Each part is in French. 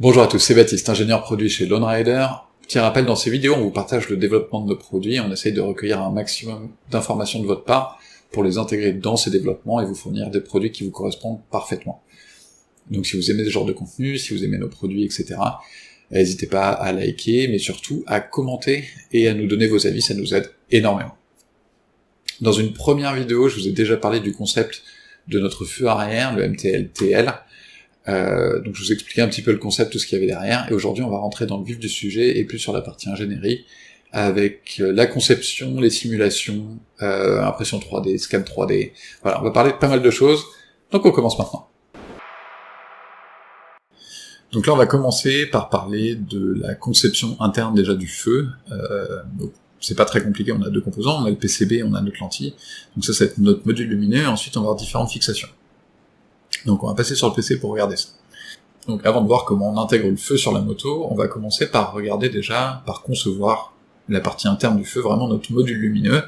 Bonjour à tous, c'est Baptiste, ingénieur produit chez Lone Rider. Petit rappel, dans ces vidéos, on vous partage le développement de nos produits, on essaye de recueillir un maximum d'informations de votre part pour les intégrer dans ces développements et vous fournir des produits qui vous correspondent parfaitement. Donc si vous aimez ce genre de contenu, si vous aimez nos produits, etc., n'hésitez pas à liker, mais surtout à commenter et à nous donner vos avis, ça nous aide énormément. Dans une première vidéo, je vous ai déjà parlé du concept de notre feu arrière, le MTL-TL. Donc je vous expliquais un petit peu le concept, tout ce qu'il y avait derrière, et aujourd'hui on va rentrer dans le vif du sujet, et plus sur la partie ingénierie, avec la conception, les simulations, impression 3D, scan 3D, voilà, on va parler de pas mal de choses, donc on commence maintenant. Donc là on va commencer par parler de la conception interne déjà du feu, donc c'est pas très compliqué, on a deux composants, on a le PCB, on a notre lentille, donc ça va être notre module lumineux, et ensuite on va avoir différentes fixations. Donc on va passer sur le PC pour regarder ça. Donc avant de voir comment on intègre le feu sur la moto, on va commencer par regarder déjà, par concevoir la partie interne du feu, vraiment notre module lumineux.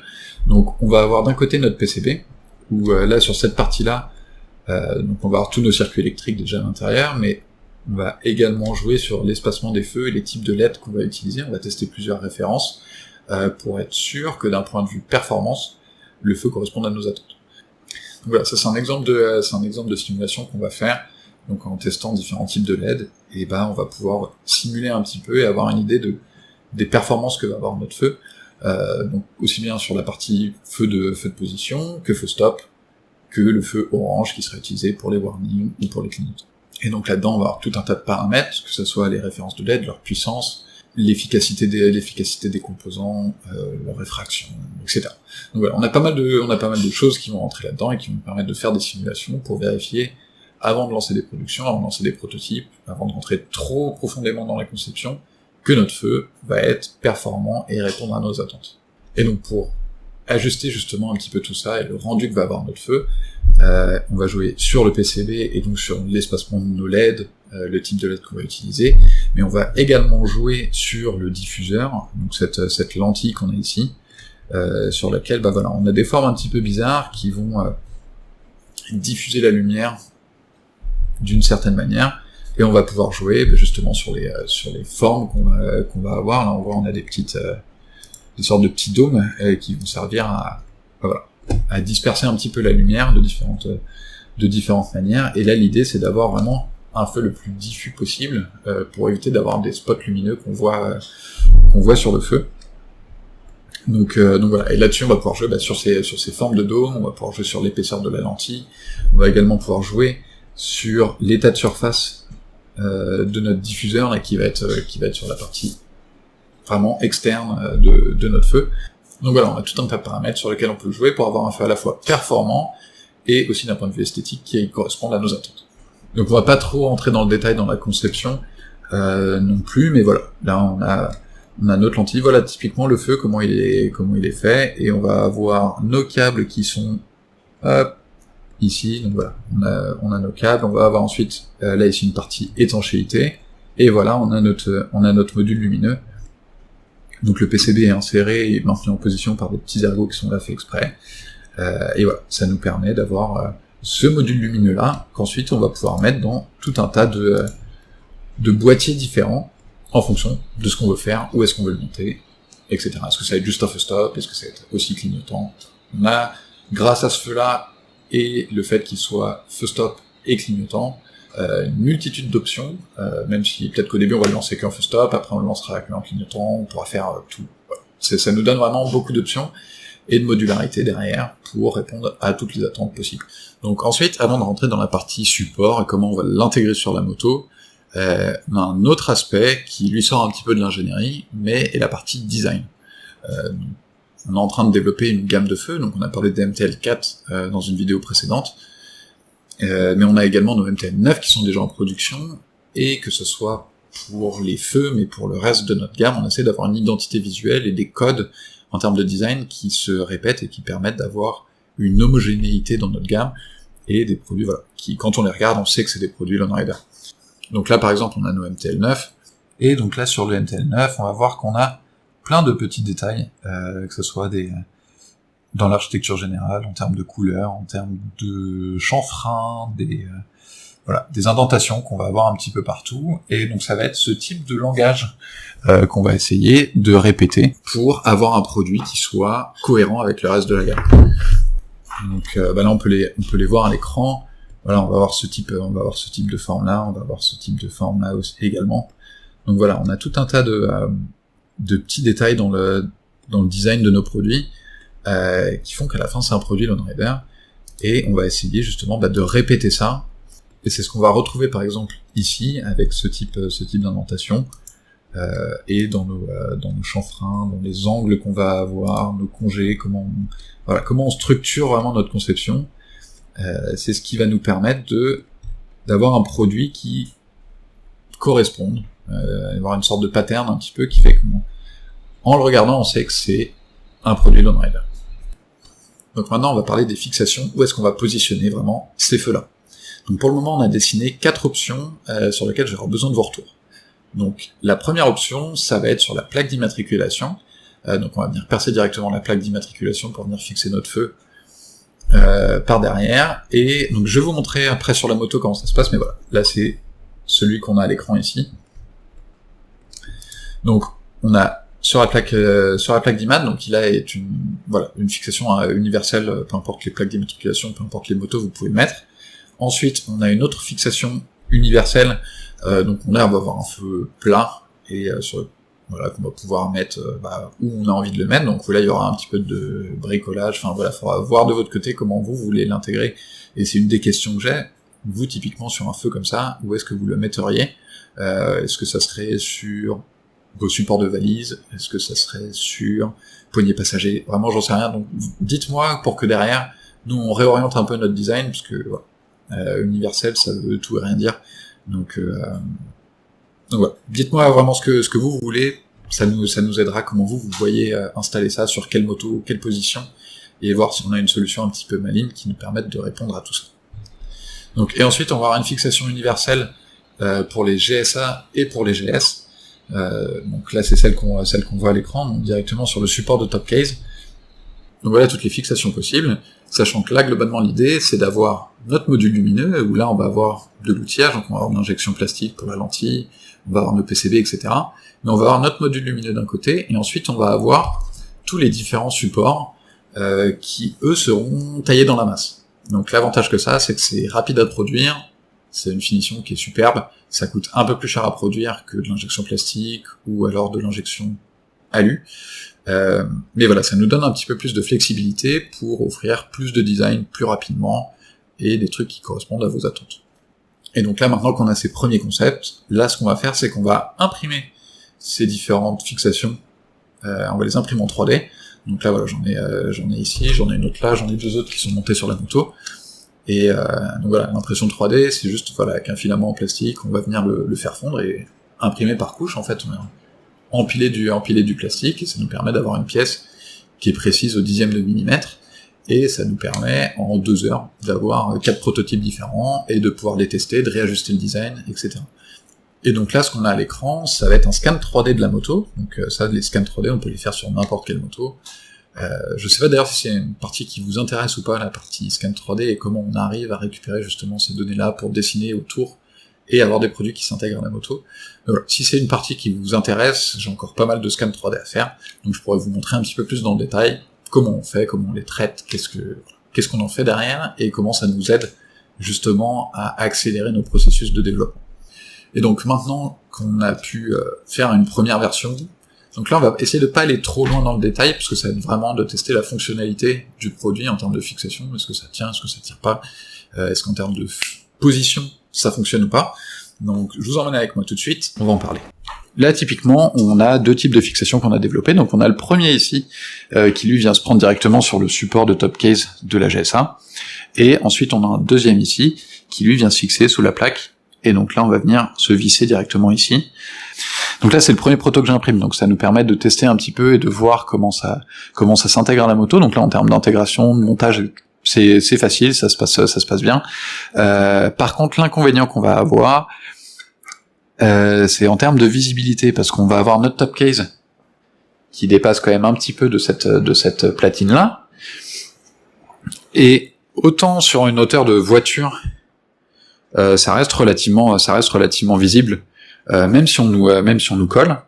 Donc on va avoir d'un côté notre PCB, où là sur cette partie-là, donc on va avoir tous nos circuits électriques déjà à l'intérieur, mais on va également jouer sur l'espacement des feux et les types de LED qu'on va utiliser. On va tester plusieurs références pour être sûr que d'un point de vue performance, le feu corresponde à nos attentes. Donc voilà, ça c'est un exemple de simulation qu'on va faire, donc en testant différents types de LED, et ben on va pouvoir simuler un petit peu et avoir une idée des performances que va avoir notre feu, donc aussi bien sur la partie feu de position, que feu stop, que le feu orange qui sera utilisé pour les warnings ou pour les clignotants. Et donc là-dedans on va avoir tout un tas de paramètres, que ce soit les références de LED, leur puissance, l'efficacité des composants, leur réfraction, etc. Donc voilà, on a pas mal de choses qui vont rentrer là-dedans et qui vont nous permettre de faire des simulations pour vérifier, avant de lancer des productions, avant de lancer des prototypes, avant de rentrer trop profondément dans la conception, que notre feu va être performant et répondre à nos attentes. Et donc pour ajuster justement un petit peu tout ça et le rendu que va avoir notre feu, on va jouer sur le PCB et donc sur l'espacement de nos LED, le type de LED qu'on va utiliser, mais on va également jouer sur le diffuseur, donc cette lentille qu'on a ici, sur laquelle bah voilà, on a des formes un petit peu bizarres qui vont diffuser la lumière d'une certaine manière, et on va pouvoir jouer justement sur les formes qu'on va avoir. Là on voit on a des sortes de petits dômes qui vont servir à disperser un petit peu la lumière de différentes manières, et là l'idée c'est d'avoir vraiment un feu le plus diffus possible pour éviter d'avoir des spots lumineux qu'on voit sur le feu. Donc voilà, et là-dessus on va pouvoir jouer sur ces formes de dôme, on va pouvoir jouer sur l'épaisseur de la lentille, on va également pouvoir jouer sur l'état de surface de notre diffuseur, et qui va être sur la partie vraiment externe de notre feu. Donc voilà, on a tout un tas de paramètres sur lesquels on peut jouer pour avoir un feu à la fois performant et aussi d'un point de vue esthétique qui corresponde à nos attentes. Donc on va pas trop rentrer dans le détail dans la conception non plus, mais voilà, là on a notre lentille, voilà typiquement le feu, comment il est fait, et on va avoir nos câbles qui sont ici, donc voilà, on a nos câbles, on va avoir ensuite là ici une partie étanchéité, et voilà, on a notre module lumineux. Donc le PCB est inséré et maintenu en position par des petits ergots qui sont là faits exprès, et voilà, ça nous permet d'avoir ce module lumineux là, qu'ensuite on va pouvoir mettre dans tout un tas de boîtiers différents, en fonction de ce qu'on veut faire, où est-ce qu'on veut le monter, etc. Est-ce que ça va être juste un feu stop, est-ce que ça va être aussi clignotant? On a, grâce à ce feu-là, et le fait qu'il soit feu stop et clignotant, une multitude d'options, même si peut-être qu'au début on va le lancer qu'en feu stop, après on le lancera qu'en clignotant, on pourra faire tout. Voilà. Ça nous donne vraiment beaucoup d'options, et de modularité derrière, pour répondre à toutes les attentes possibles. Donc ensuite, avant de rentrer dans la partie support, et comment on va l'intégrer sur la moto, on a un autre aspect qui lui sort un petit peu de l'ingénierie, mais est la partie design. On est en train de développer une gamme de feux, donc on a parlé des MTL4 dans une vidéo précédente, mais on a également nos MTL9 qui sont déjà en production, et que ce soit pour les feux, mais pour le reste de notre gamme, on essaie d'avoir une identité visuelle et des codes en termes de design qui se répètent et qui permettent d'avoir une homogénéité dans notre gamme, et des produits voilà, qui, quand on les regarde, on sait que c'est des produits Lone Rider. Donc là par exemple on a nos MTL9, et donc là sur le MTL9 on va voir qu'on a plein de petits détails, que ce soit dans l'architecture générale, en termes de couleurs, en termes de chanfrein, voilà, des indentations qu'on va avoir un petit peu partout, et donc ça va être ce type de langage qu'on va essayer de répéter pour avoir un produit qui soit cohérent avec le reste de la gamme. Donc là on peut les voir à l'écran. Voilà, on va avoir ce type de forme là, on va avoir ce type de forme là aussi également. Donc voilà, on a tout un tas de petits détails dans le design de nos produits qui font qu'à la fin c'est un produit LoneRider, et on va essayer justement de répéter ça. Et c'est ce qu'on va retrouver par exemple ici avec ce type d'indentation, et dans nos chanfreins, dans les angles qu'on va avoir, nos congés, comment on structure vraiment notre conception. C'est ce qui va nous permettre d'avoir un produit qui corresponde, avoir une sorte de pattern un petit peu qui fait qu'en le regardant on sait que c'est un produit LoneRider. Donc maintenant on va parler des fixations, où est-ce qu'on va positionner vraiment ces feux-là. Donc pour le moment on a dessiné 4 options sur lesquelles j'aurai besoin de vos retours. Donc la première option, ça va être sur la plaque d'immatriculation. Donc on va venir percer directement la plaque d'immatriculation pour venir fixer notre feu par derrière. Et donc je vais vous montrer après sur la moto comment ça se passe, mais voilà, là c'est celui qu'on a à l'écran ici. Donc on a sur la plaque d'immat, donc il a une fixation universelle, peu importe les plaques d'immatriculation, peu importe les motos, vous pouvez mettre. Ensuite, on a une autre fixation universelle, donc là on va avoir un feu plat, et qu'on va pouvoir mettre où on a envie de le mettre. Donc là il y aura un petit peu de bricolage, enfin voilà, il faudra voir de votre côté comment vous voulez l'intégrer, et c'est une des questions que j'ai. Vous, typiquement sur un feu comme ça, où est-ce que vous le metteriez? Est-ce que ça serait sur vos supports de valise? Est-ce que ça serait sur poignée passager? Vraiment j'en sais rien, donc dites-moi pour que derrière, nous on réoriente un peu notre design, parce que universel ça veut tout et rien dire, donc voilà, dites-moi vraiment ce que vous voulez, ça nous aidera comment vous voyez installer ça, sur quelle moto, quelle position, et voir si on a une solution un petit peu maligne qui nous permette de répondre à tout ça. Donc, et ensuite on va avoir une fixation universelle pour les GSA et pour les GS. Donc là c'est celle qu'on voit à l'écran, donc directement sur le support de top case. Donc voilà toutes les fixations possibles, sachant que là globalement l'idée c'est d'avoir notre module lumineux, où là on va avoir de l'outillage, donc on va avoir une injection plastique pour la lentille, on va avoir nos PCB, etc. Mais on va avoir notre module lumineux d'un côté, et ensuite on va avoir tous les différents supports qui eux seront taillés dans la masse. Donc l'avantage que ça, c'est que c'est rapide à produire, c'est une finition qui est superbe, ça coûte un peu plus cher à produire que de l'injection plastique, ou alors de l'injection alu, mais voilà, ça nous donne un petit peu plus de flexibilité pour offrir plus de design plus rapidement, et des trucs qui correspondent à vos attentes. Et donc là, maintenant qu'on a ces premiers concepts, là ce qu'on va faire, c'est qu'on va imprimer ces différentes fixations, on va les imprimer en 3D, donc là voilà, j'en ai ici, j'en ai une autre là, j'en ai 2 autres qui sont montées sur la moto, et donc voilà, l'impression 3D, c'est juste avec un filament en plastique, on va venir le faire fondre, et imprimer par couche, en fait, on va empiler du plastique, et ça nous permet d'avoir une pièce qui est précise au dixième de millimètre, et ça nous permet en 2 heures d'avoir 4 prototypes différents, et de pouvoir les tester, de réajuster le design, etc. Et donc là, ce qu'on a à l'écran, ça va être un scan 3D de la moto, donc ça, les scans 3D, on peut les faire sur n'importe quelle moto. Je sais pas d'ailleurs si c'est une partie qui vous intéresse ou pas, la partie scan 3D, et comment on arrive à récupérer justement ces données-là pour dessiner autour, et avoir des produits qui s'intègrent à la moto. Donc voilà, si c'est une partie qui vous intéresse, j'ai encore pas mal de scans 3D à faire, donc je pourrais vous montrer un petit peu plus dans le détail comment on fait, comment on les traite, qu'est-ce qu'on en fait derrière, et comment ça nous aide justement à accélérer nos processus de développement. Et donc maintenant qu'on a pu faire une première version, donc là on va essayer de pas aller trop loin dans le détail, parce que ça va être vraiment de tester la fonctionnalité du produit en termes de fixation, est-ce que ça tient, est-ce que ça tire pas, est-ce qu'en termes de position ça fonctionne ou pas. Donc je vous emmène avec moi tout de suite, on va en parler. Là typiquement on a 2 types de fixations qu'on a développés, donc on a le premier ici qui lui vient se prendre directement sur le support de top case de la GSA, et ensuite on a un deuxième ici qui lui vient se fixer sous la plaque, et donc là on va venir se visser directement ici. Donc là c'est le premier proto que j'imprime, donc ça nous permet de tester un petit peu et de voir comment ça s'intègre à la moto. Donc là en termes d'intégration, de montage, c'est facile, ça se passe bien. Par contre l'inconvénient qu'on va avoir, c'est en termes de visibilité, parce qu'on va avoir notre top case qui dépasse quand même un petit peu de cette platine là, et autant sur une hauteur de voiture ça reste relativement visible, même si on nous colle.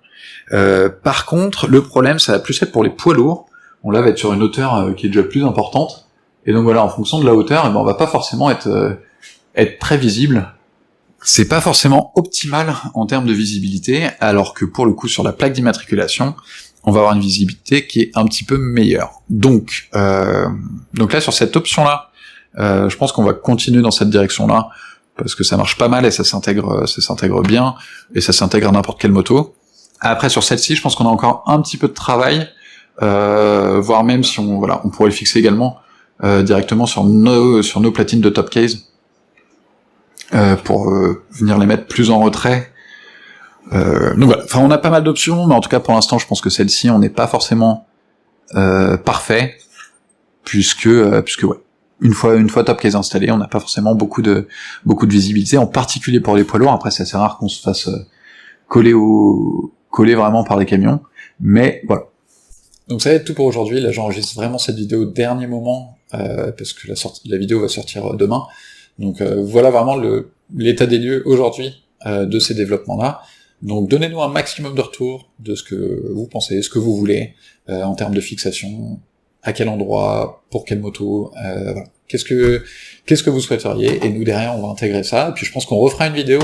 Par contre, le problème, ça va plus être pour les poids lourds. On là va être sur une hauteur qui est déjà plus importante, et donc voilà, en fonction de la hauteur, on va pas forcément être très visible. C'est pas forcément optimal en termes de visibilité, alors que pour le coup, sur la plaque d'immatriculation, on va avoir une visibilité qui est un petit peu meilleure. Donc là, sur cette option-là, je pense qu'on va continuer dans cette direction-là, parce que ça marche pas mal et ça s'intègre bien, et ça s'intègre à n'importe quelle moto. Après, sur celle-ci, je pense qu'on a encore un petit peu de travail, voire même si on pourrait le fixer également directement sur nos platines de top case, pour venir les mettre plus en retrait. Donc voilà, enfin on a pas mal d'options, mais en tout cas pour l'instant je pense que celle-ci on n'est pas forcément parfait, puisque ouais, une fois top case installé, on n'a pas forcément beaucoup de visibilité, en particulier pour les poids lourds. Après c'est assez rare qu'on se fasse coller vraiment par les camions, mais voilà. Donc ça va être tout pour aujourd'hui. Là j'enregistre vraiment cette vidéo au dernier moment, parce que la vidéo va sortir demain. Donc voilà vraiment l'état des lieux aujourd'hui de ces développements-là. Donc donnez-nous un maximum de retours de ce que vous pensez, ce que vous voulez, en termes de fixation, à quel endroit, pour quelle moto, voilà. Qu'est-ce que vous souhaiteriez, et nous derrière on va intégrer ça, et puis je pense qu'on refera une vidéo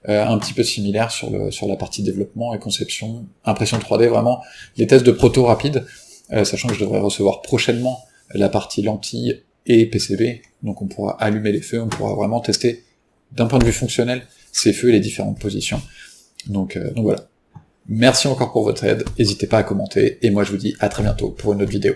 un petit peu similaire sur la partie développement et conception, impression 3D, vraiment les tests de proto rapides, sachant que je devrais recevoir prochainement la partie lentille et PCB, donc on pourra allumer les feux, on pourra vraiment tester d'un point de vue fonctionnel ces feux et les différentes positions. Donc voilà. Merci encore pour votre aide, n'hésitez pas à commenter, et moi je vous dis à très bientôt pour une autre vidéo.